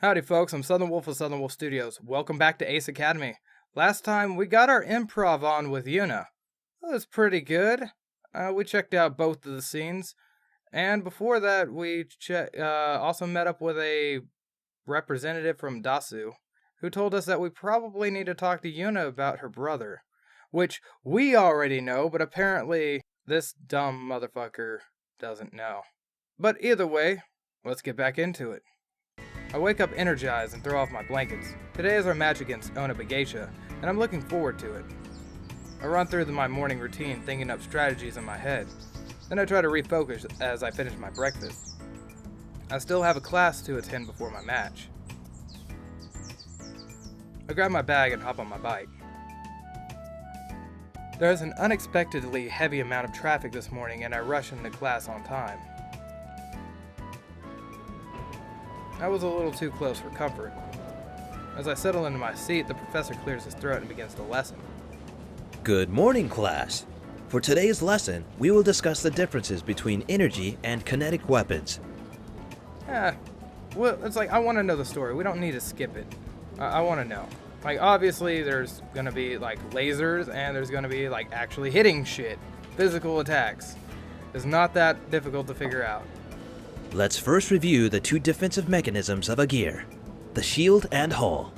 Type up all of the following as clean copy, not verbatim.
Howdy folks, I'm Southern Wolf of Southern Wolf Studios. Welcome back to Ace Academy. Last time we got our improv on with Yuna. That was pretty good. We checked out both of the scenes. And before that, we also met up with a representative from Dasu, who told us that we probably need to talk to Yuna about her brother. Which we already know, but apparently this dumb motherfucker doesn't know. But either way, let's get back into it. I wake up energized and throw off my blankets. Today is our match against Onna-begeisha, and I'm looking forward to it. I run through my morning routine thinking up strategies in my head. Then I try to refocus as I finish my breakfast. I still have a class to attend before my match. I grab my bag and hop on my bike. There is an unexpectedly heavy amount of traffic this morning and I rush into class on time. I was a little too close for comfort. As I settle into my seat, the professor clears his throat and begins the lesson. Good morning, class. For today's lesson, we will discuss the differences between energy and kinetic weapons. Well, it's like, I want to know the story. We don't need to skip it. I want to know. Like, obviously, there's gonna be, like, lasers, and there's gonna be, like, actually hitting shit. Physical attacks. It's not that difficult to figure out. Let's first review the two defensive mechanisms of a gear, the shield and hull.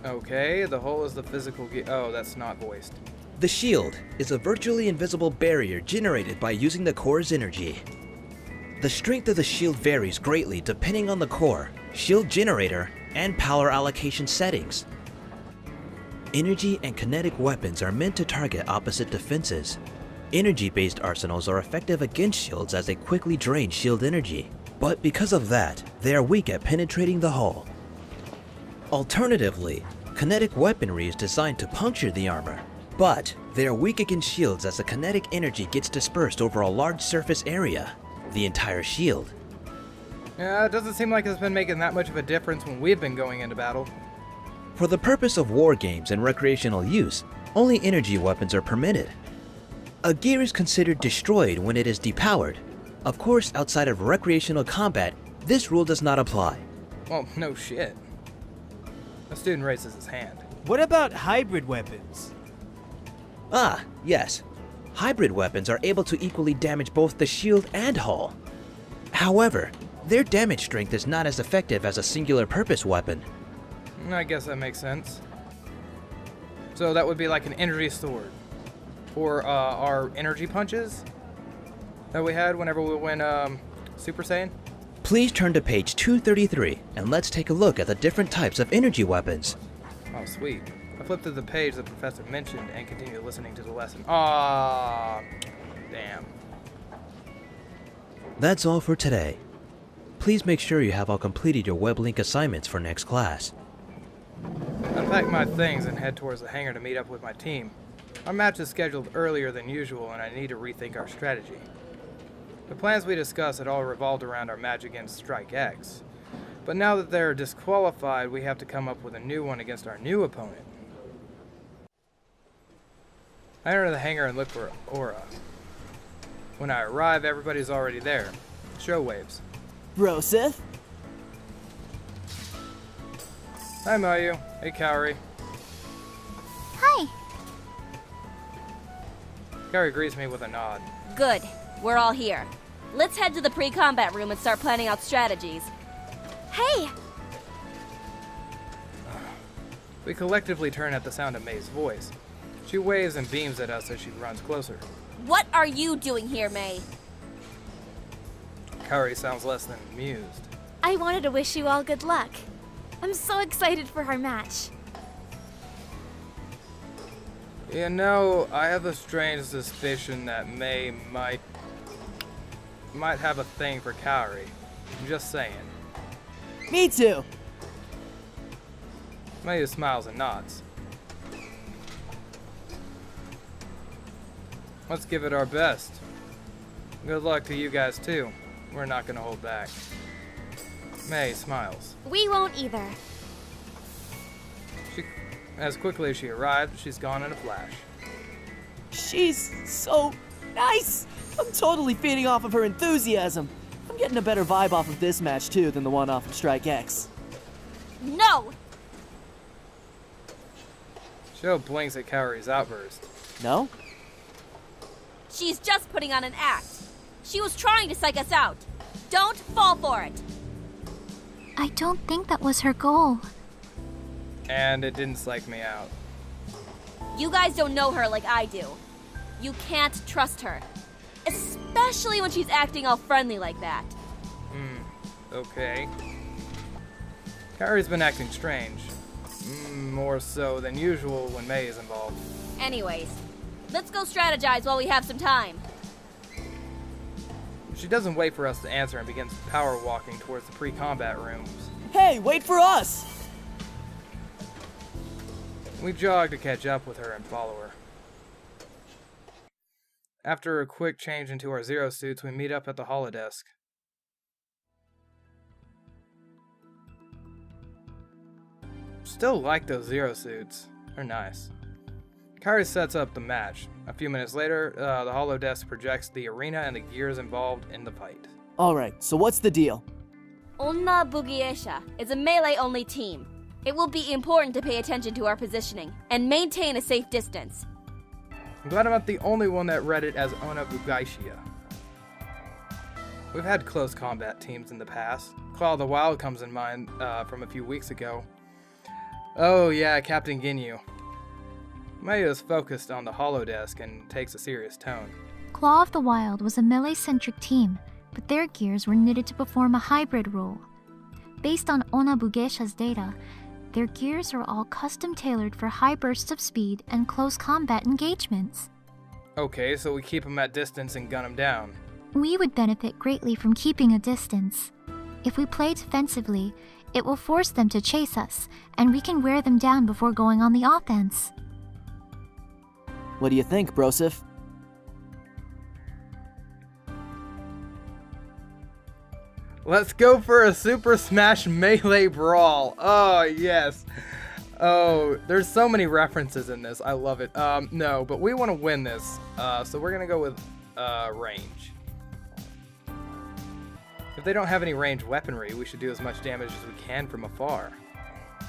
Okay, the hull is the physical gear. Oh, that's not voiced. The shield is a virtually invisible barrier generated by using the core's energy. The strength of the shield varies greatly depending on the core, shield generator, and power allocation settings. Energy and kinetic weapons are meant to target opposite defenses. Energy-based arsenals are effective against shields as they quickly drain shield energy, but because of that, they are weak at penetrating the hull. Alternatively, kinetic weaponry is designed to puncture the armor, but they are weak against shields as the kinetic energy gets dispersed over a large surface area, the entire shield. Yeah, it doesn't seem like it's been making that much of a difference when we've been going into battle. For the purpose of war games and recreational use, only energy weapons are permitted. A gear is considered destroyed when it is depowered. Of course, outside of recreational combat, this rule does not apply. Well, no shit. A student raises his hand. What about hybrid weapons? Ah, yes. Hybrid weapons are able to equally damage both the shield and hull. However, their damage strength is not as effective as a singular purpose weapon. I guess that makes sense. So that would be like an energy sword. Or our energy punches that we had whenever we went Super Saiyan. Please turn to page 233 and let's take a look at the different types of energy weapons. Oh, sweet. I flipped to the page the professor mentioned and continued listening to the lesson. Ah, damn. That's all for today. Please make sure you have all completed your WebLink assignments for next class. I pack my things and head towards the hangar to meet up with my team. Our match is scheduled earlier than usual and I need to rethink our strategy. The plans we discussed had all revolved around our match against Strike X. But now that they're disqualified, we have to come up with a new one against our new opponent. I enter the hangar and look for Aura. When I arrive, everybody's already there. Show waves. Broseth? Hi Mayu. Hey Kaori. Hi. Kaori greets me with a nod. Good. We're all here. Let's head to the pre-combat room and start planning out strategies. Hey! We collectively turn at the sound of May's voice. She waves and beams at us as she runs closer. What are you doing here, May? Kaori sounds less than amused. I wanted to wish you all good luck. I'm so excited for our match. You know, I have a strange suspicion that May might have a thing for Kaori. I'm just saying. Me too. Mayu smiles and nods. Let's give it our best. Good luck to you guys too. We're not gonna hold back. May smiles. We won't either. As quickly as she arrived, she's gone in a flash. She's so nice. I'm totally feeding off of her enthusiasm. I'm getting a better vibe off of this match too than the one off of Strike X. No! Sho blinks at Kaori's outburst. No? She's just putting on an act. She was trying to psych us out. Don't fall for it. I don't think that was her goal. And it didn't psych me out. You guys don't know her like I do. You can't trust her. Especially when she's acting all friendly like that. Okay. Kaori's been acting strange. More so than usual when May is involved. Anyways, let's go strategize while we have some time. She doesn't wait for us to answer and begins power walking towards the pre-combat rooms. Hey, wait for us! We jog to catch up with her and follow her. After a quick change into our Zero suits, we meet up at the holodesk. Still like those Zero suits. They're nice. Kaori sets up the match. A few minutes later, the holodesk projects the arena and the gears involved in the fight. Alright, so what's the deal? Onna-begeisha is a melee-only team. It will be important to pay attention to our positioning and maintain a safe distance. I'm glad I'm not the only one that read it as Onna-begeisha. We've had close combat teams in the past. Claw of the Wild comes in mind from a few weeks ago. Oh yeah, Captain Ginyu. Mayu is focused on the holodesk and takes a serious tone. Claw of the Wild was a melee-centric team, but their gears were knitted to perform a hybrid role. Based on Onna-begeisha's data, their gears are all custom-tailored for high bursts of speed and close combat engagements. Okay, so we keep them at distance and gun them down. We would benefit greatly from keeping a distance. If we play defensively, it will force them to chase us, and we can wear them down before going on the offense. What do you think, Brosif? Let's go for a Super Smash Melee Brawl. Oh, yes. Oh, there's so many references in this. I love it. No, but we want to win this. So we're going to go with range. If they don't have any ranged weaponry, we should do as much damage as we can from afar,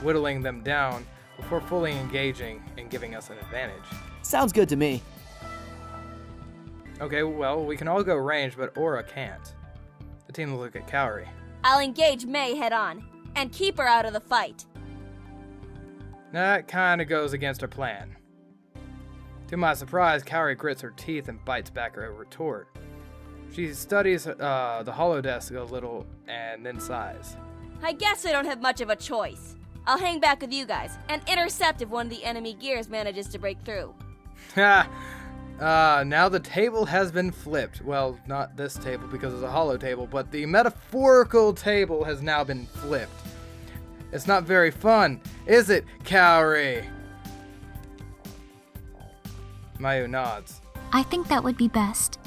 whittling them down before fully engaging and giving us an advantage. Sounds good to me. Okay, well, we can all go range, but Aura can't. The team will look at Kaori. I'll engage May head-on and keep her out of the fight. That kinda goes against our plan. To my surprise, Kaori grits her teeth and bites back her retort. She studies the holodesk a little and then sighs. I guess I don't have much of a choice. I'll hang back with you guys and intercept if one of the enemy gears manages to break through. Ha! Now the table has been flipped. Well, not this table because it's a holo table, but the metaphorical table has now been flipped. It's not very fun, is it, Kaori? Mayu nods. I think that would be best.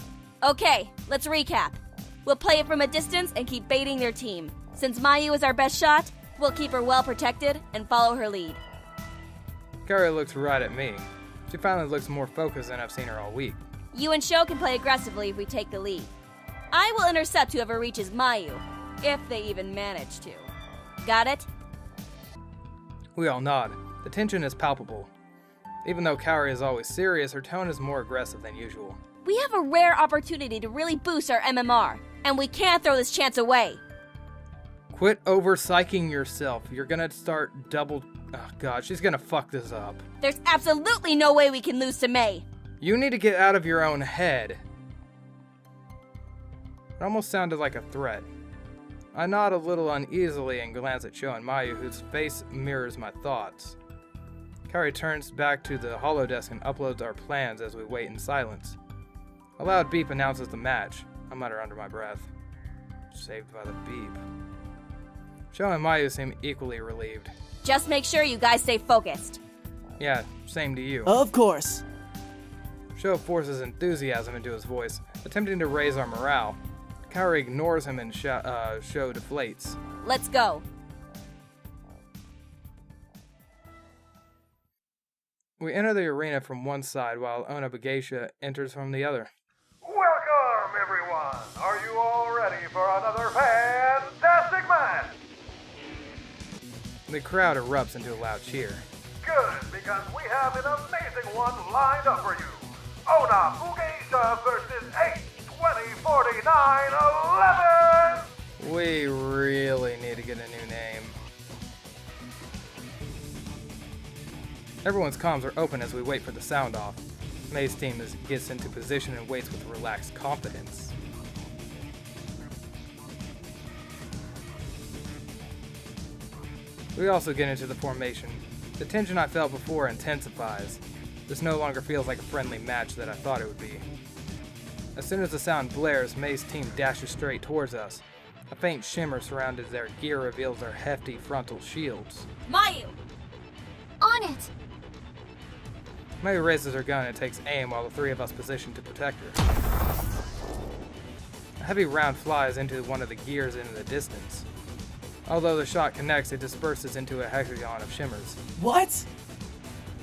Okay, let's recap. We'll play it from a distance and keep baiting their team. Since Mayu is our best shot, we'll keep her well protected and follow her lead. Kaori looks right at me. She finally looks more focused than I've seen her all week. You and Sho can play aggressively if we take the lead. I will intercept whoever reaches Mayu, if they even manage to. Got it? We all nod. The tension is palpable. Even though Kaori is always serious, her tone is more aggressive than usual. We have a rare opportunity to really boost our MMR, and we can't throw this chance away. Quit over-psyching yourself. You're gonna start double... Oh god, she's gonna fuck this up. There's absolutely no way we can lose to May. You need to get out of your own head. It almost sounded like a threat. I nod a little uneasily and glance at Sho and Mayu, whose face mirrors my thoughts. Kaori turns back to the holodesk and uploads our plans as we wait in silence. A loud beep announces the match. I mutter under my breath. Saved by the beep. Sho and Mayu seem equally relieved. Just make sure you guys stay focused. Yeah, same to you. Of course. Sho forces enthusiasm into his voice, attempting to raise our morale. Kaori ignores him and Sho deflates. Let's go. We enter the arena from one side while Onna-begeisha enters from the other. Welcome, everyone! Are you all ready for another fantastic match. The crowd erupts into a loud cheer. Good, because we have an amazing one lined up for you. Onna-begeisha versus 8/20/49/11. We really need to get a new name. Everyone's comms are open as we wait for the sound off. May's team gets into position and waits with relaxed confidence. We also get into the formation. The tension I felt before intensifies. This no longer feels like a friendly match that I thought it would be. As soon as the sound blares, May's team dashes straight towards us. A faint shimmer surrounding their gear reveals their hefty frontal shields. Mayu! On it! May raises her gun and takes aim while the three of us position to protect her. A heavy round flies into one of the gears in the distance. Although the shot connects, it disperses into a hexagon of shimmers. What?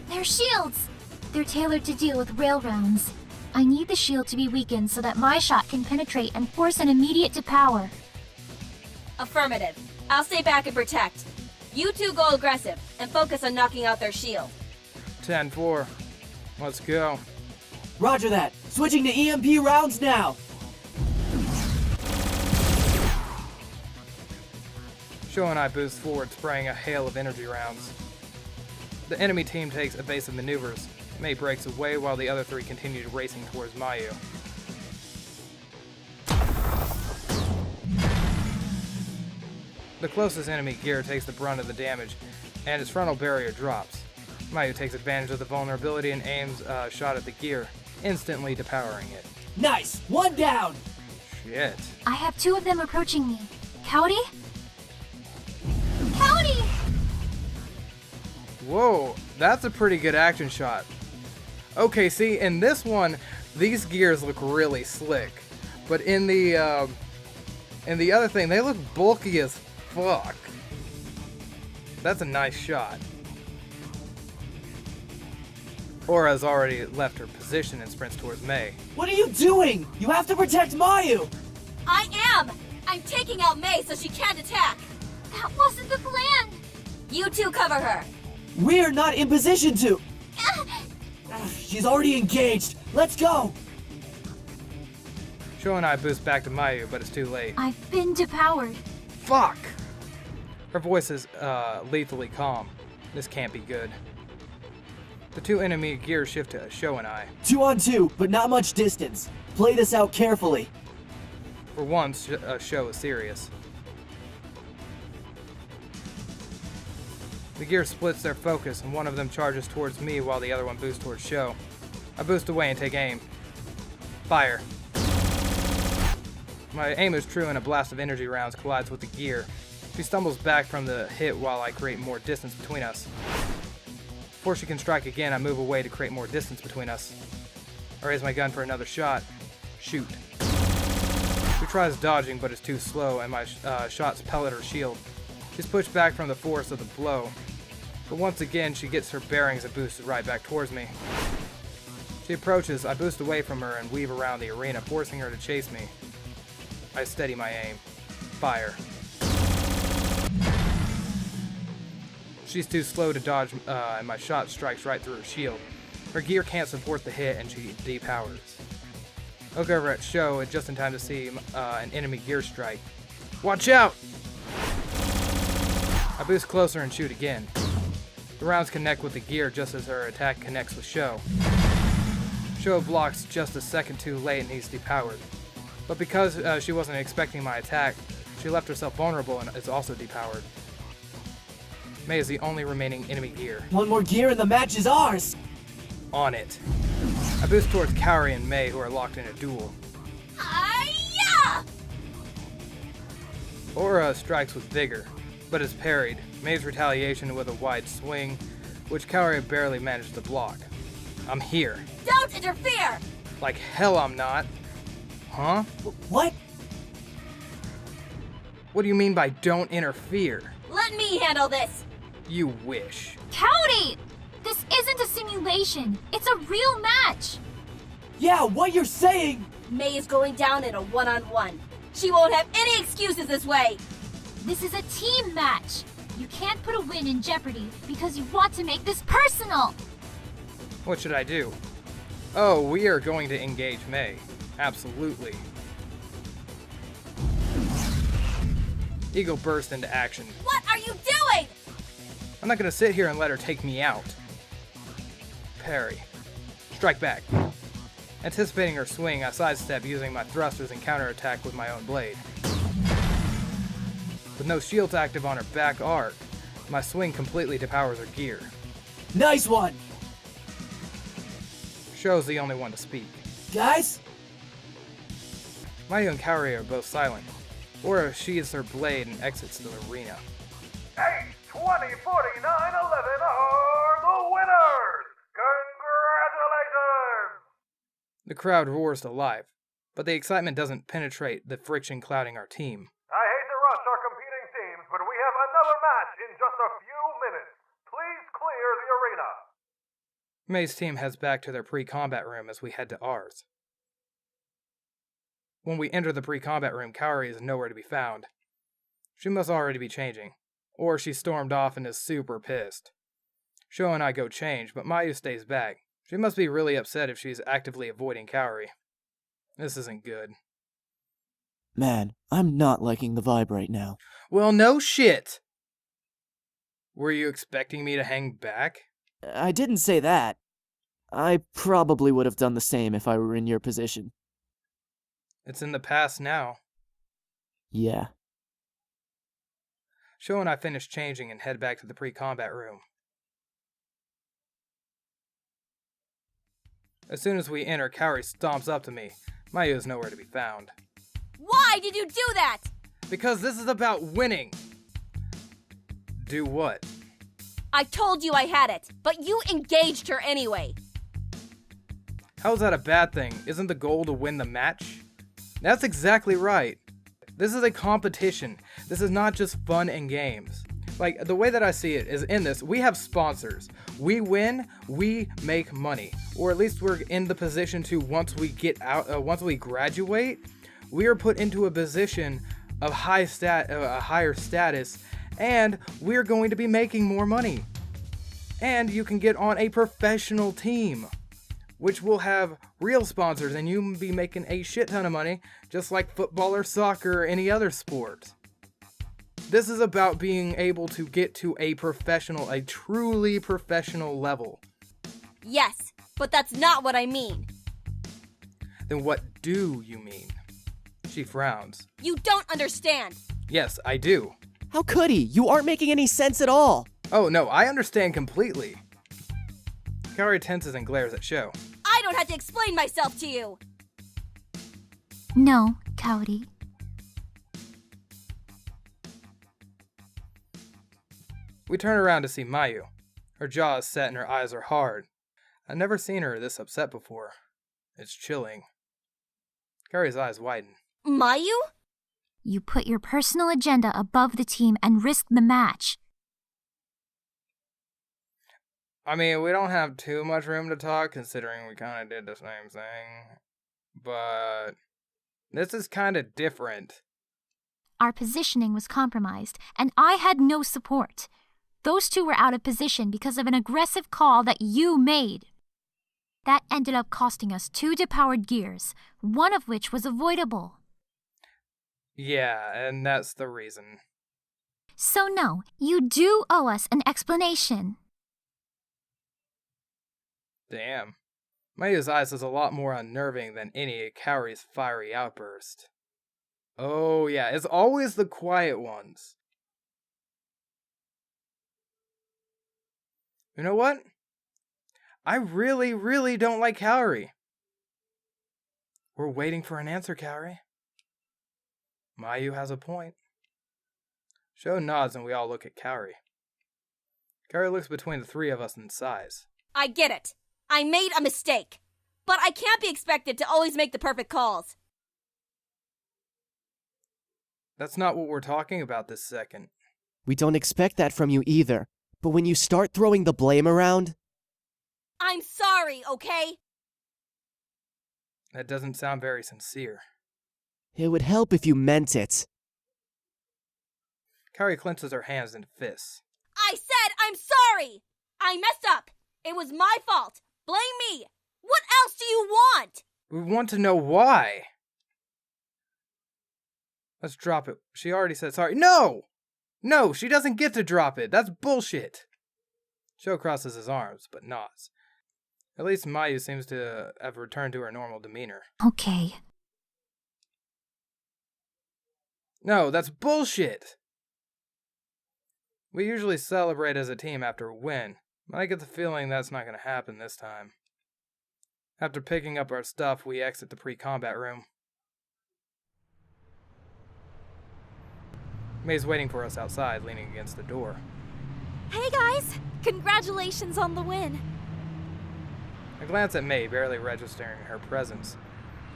They're shields! They're tailored to deal with rail rounds. I need the shield to be weakened so that my shot can penetrate and force an immediate depower. Affirmative. I'll stay back and protect. You two go aggressive and focus on knocking out their shield. 10-4. Let's go. Roger that. Switching to EMP rounds now. Sho and I boost forward, spraying a hail of energy rounds. The enemy team takes evasive maneuvers. May breaks away while the other three continue racing towards Mayu. The closest enemy gear takes the brunt of the damage, and its frontal barrier drops. Mayu takes advantage of the vulnerability and aims a shot at the gear, instantly depowering it. Nice. One down. Shit. I have two of them approaching me. Cowdy? Cowdy! Whoa, that's a pretty good action shot. Okay, see, in this one, these gears look really slick, but in the other thing, they look bulky as fuck. That's a nice shot. Aura's already left her position and sprints towards May. What are you doing? You have to protect Mayu. I am! I'm taking out May so she can't attack. That wasn't the plan! You two cover her. We're not in position to. She's already engaged. Let's go. Sho and I boost back to Mayu, but it's too late. I've been depowered. Fuck! Her voice is lethally calm. This can't be good. The two enemy gears shift to Sho and I. 2 on 2, but not much distance. Play this out carefully. For once, Sho is serious. The gear splits their focus, and one of them charges towards me while the other one boosts towards Sho. I boost away and take aim. Fire. My aim is true and a blast of energy rounds collides with the gear. She stumbles back from the hit while I create more distance between us. Before she can strike again, I move away to create more distance between us. I raise my gun for another shot. Shoot. She tries dodging, but is too slow, and my shots pellet her shield. She's pushed back from the force of the blow. But once again, she gets her bearings and boosts right back towards me. She approaches, I boost away from her and weave around the arena, forcing her to chase me. I steady my aim. Fire. She's too slow to dodge, and my shot strikes right through her shield. Her gear can't support the hit, and she depowers. I look over at Sho, just in time to see an enemy gear strike. Watch out! I boost closer and shoot again. The rounds connect with the gear just as her attack connects with Sho. Sho blocks just a second too late and he's depowered. But because she wasn't expecting my attack, she left herself vulnerable and is also depowered. May is the only remaining enemy gear. One more gear and the match is ours. On it. I boost towards Kaori and May, who are locked in a duel. Hi-ya! Aura strikes with vigor, but is parried. May's retaliation with a wide swing, which Kaori barely managed to block. I'm here. Don't interfere! Like hell I'm not. Huh? What? What do you mean by don't interfere? Let me handle this! You wish. Cowdy! This isn't a simulation. It's a real match. Yeah, what you're saying? May is going down in a one-on-one. She won't have any excuses this way! This is a team match! You can't put a win in jeopardy because you want to make this personal! What should I do? Oh, we are going to engage May. Absolutely. Eagle burst into action. What are you doing? I'm not gonna sit here and let her take me out. Parry. Strike back. Anticipating her swing, I sidestep using my thrusters and counterattack with my own blade. With no shields active on her back arc, my swing completely depowers her gear. Nice one! Sho's the only one to speak. Guys? Mayu and Kaori are both silent. Aura sheathes her blade and exits the arena. 8, 20, 49, 11 are the winners! Congratulations! The crowd roars to life, but the excitement doesn't penetrate the friction clouding our team. I hate to rush our competing teams, but we have another match in just a few minutes. Please clear the arena. May's team heads back to their pre-combat room as we head to ours. When we enter the pre-combat room, Kaori is nowhere to be found. She must already be changing, or she stormed off and is super pissed. Sho and I go change, but Mayu stays back. She must be really upset if she's actively avoiding Kaori. This isn't good. Man, I'm not liking the vibe right now. Well, no shit! Were you expecting me to hang back? I didn't say that. I probably would have done the same if I were in your position. It's in the past now. Yeah. Sho and I finish changing and head back to the pre-combat room. As soon as we enter, Kaori stomps up to me. Mayu is nowhere to be found. Why did you do that? Because this is about winning! Do what? I told you I had it, but you engaged her anyway. How's that a bad thing? Isn't the goal to win the match? That's exactly right. This is a competition. This is not just fun and games. Like, the way that I see it is in this, we have sponsors. We win, we make money. Or at least we're in the position to, once we get out, once we graduate, we are put into a position of a higher status, and we're going to be making more money. And you can get on a professional team, which will have real sponsors, and you'll be making a shit ton of money, just like football or soccer or any other sport. This is about being able to get to a truly professional level. Yes, but that's not what I mean. Then what do you mean? She frowns. You don't understand. Yes, I do. How could he? You aren't making any sense at all. Oh no, I understand completely. Kaori tenses and glares at Sho. I don't have to explain myself to you. No, Kaori. We turn around to see Mayu. Her jaw is set and her eyes are hard. I've never seen her this upset before. It's chilling. Kaori's eyes widen. Mayu? You put your personal agenda above the team and risked the match. I mean, we don't have too much room to talk, considering we kind of did the same thing. But this is kind of different. Our positioning was compromised, and I had no support. Those two were out of position because of an aggressive call that you made. That ended up costing us 2 depowered gears, one of which was avoidable. Yeah, and that's the reason. So no, you do owe us an explanation. Damn. Mayu's eyes is a lot more unnerving than any of Kaori's fiery outburst. Oh yeah, it's always the quiet ones. You know what? I really, really don't like Kaori. We're waiting for an answer, Kaori. Mayu has a point. Sho nods and we all look at Kaori. Kaori looks between the three of us and sighs. I get it. I made a mistake. But I can't be expected to always make the perfect calls. That's not what we're talking about this second. We don't expect that from you either. But when you start throwing the blame around... I'm sorry, okay? That doesn't sound very sincere. It would help if you meant it. Kaori clenches her hands into fists. I said I'm sorry! I messed up! It was my fault! Blame me! What else do you want? We want to know why. Let's drop it. She already said sorry. No! No, she doesn't get to drop it. That's bullshit. Sho crosses his arms, but nods. At least Mayu seems to have returned to her normal demeanor. Okay. No, that's bullshit. We usually celebrate as a team after a win, but I get the feeling that's not going to happen this time. After picking up our stuff, we exit the pre-combat room. May's waiting for us outside, leaning against the door. Hey guys! Congratulations on the win! I glance at May, barely registering her presence.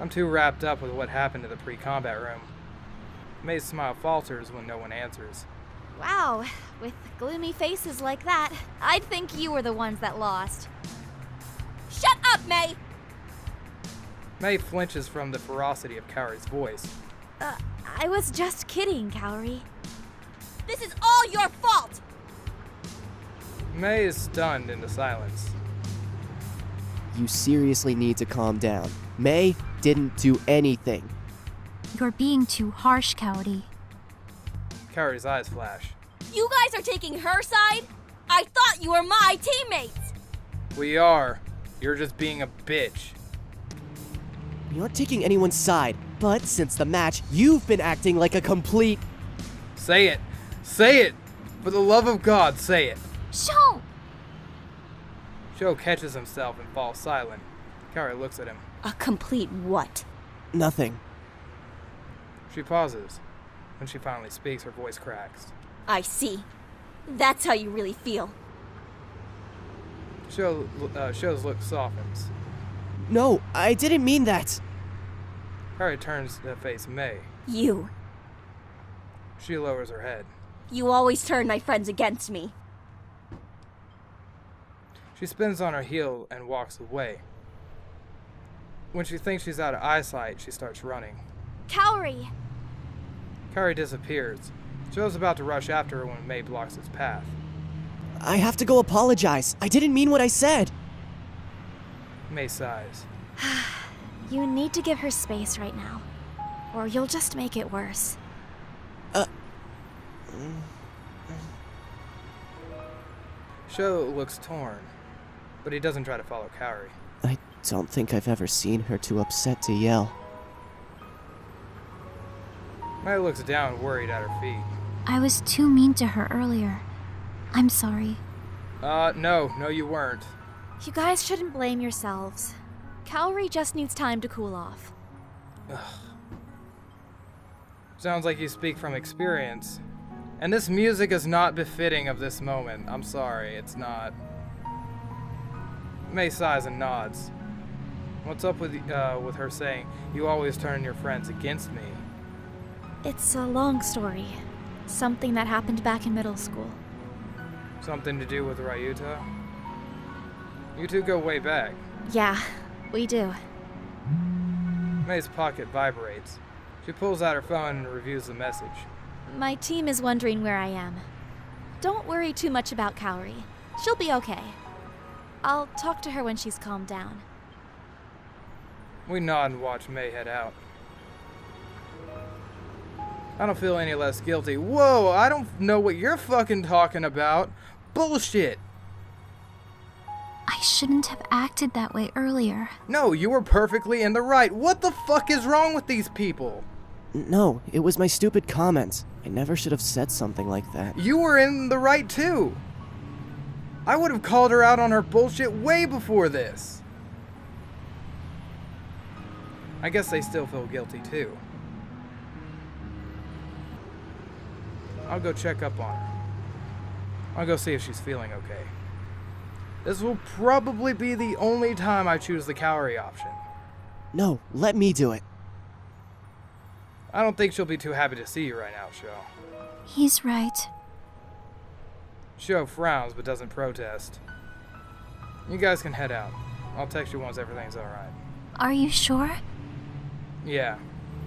I'm too wrapped up with what happened to the pre-combat room. May's smile falters when no one answers. Wow, with gloomy faces like that, I'd think you were the ones that lost. Shut up, May! May flinches from the ferocity of Kaori's voice. I was just kidding, Kaori. This is all your fault! May is stunned into silence. You seriously need to calm down. May didn't do anything. You're being too harsh, Kaori. Kaori's eyes flash. You guys are taking her side? I thought you were my teammates! We are. You're just being a bitch. We aren't taking anyone's side, but since the match, you've been acting like a complete... Say it. Say it. For the love of God, say it. Sho! Sho catches himself and falls silent. Kaori looks at him. A complete what? Nothing. She pauses. When she finally speaks, her voice cracks. I see. That's how you really feel. Sho's look softens. No, I didn't mean that. Kaori turns to face May. You. She lowers her head. You always turn my friends against me. She spins on her heel and walks away. When she thinks she's out of eyesight, she starts running. Kaori! Kaori disappears. Sho's about to rush after her when May blocks his path. I have to go apologize. I didn't mean what I said. May sighs. You need to give her space right now, or you'll just make it worse. Sho looks torn, but he doesn't try to follow Kaori. I don't think I've ever seen her too upset to yell. May looks down, worried at her feet. I was too mean to her earlier. I'm sorry. No, you weren't. You guys shouldn't blame yourselves. Kaori just needs time to cool off. Sounds like you speak from experience. And this music is not befitting of this moment. I'm sorry, it's not. May sighs and nods. What's up with her saying, you always turn your friends against me? It's a long story. Something that happened back in middle school. Something to do with Ryuta? You two go way back. Yeah, we do. May's pocket vibrates. She pulls out her phone and reviews the message. My team is wondering where I am. Don't worry too much about Kaori. She'll be okay. I'll talk to her when she's calmed down. We nod and watch May head out. I don't feel any less guilty. Whoa, I don't know what you're fucking talking about. Bullshit. I shouldn't have acted that way earlier. No, you were perfectly in the right. What the fuck is wrong with these people? No, it was my stupid comments. I never should have said something like that. You were in the right too. I would have called her out on her bullshit way before this. I guess they still feel guilty too. I'll go check up on her. I'll go see if she's feeling okay. This will probably be the only time I choose the Kaori option. No, let me do it. I don't think she'll be too happy to see you right now, Sho. He's right. Sho frowns but doesn't protest. You guys can head out. I'll text you once everything's alright. Are you sure? Yeah.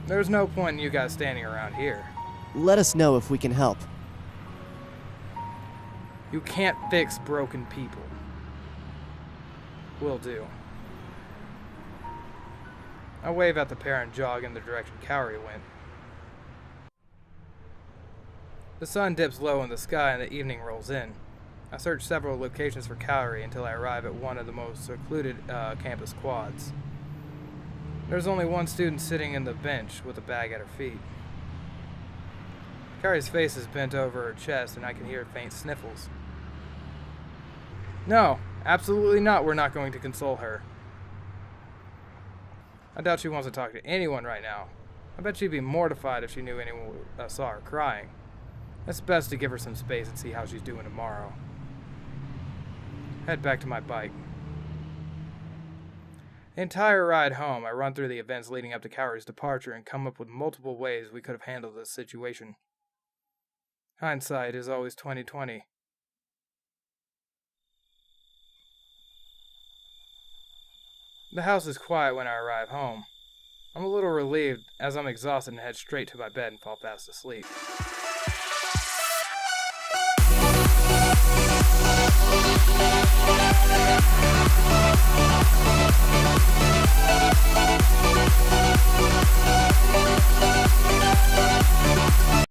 There's no point in you guys standing around here. Let us know if we can help. You can't fix broken people. Will do. I wave at the pair and jog in the direction Kaori went. The sun dips low in the sky and the evening rolls in. I search several locations for Kaori until I arrive at one of the most secluded campus quads. There's only one student sitting in the bench with a bag at her feet. Kaori's face is bent over her chest and I can hear faint sniffles. No, absolutely not. We're not going to console her. I doubt she wants to talk to anyone right now. I bet she'd be mortified if she knew anyone saw her crying. It's best to give her some space and see how she's doing tomorrow. Head back to my bike. The entire ride home, I run through the events leading up to Kaori's departure and come up with multiple ways we could have handled this situation. Hindsight is always 20/20. The house is quiet when I arrive home. I'm a little relieved as I'm exhausted and head straight to my bed and fall fast asleep.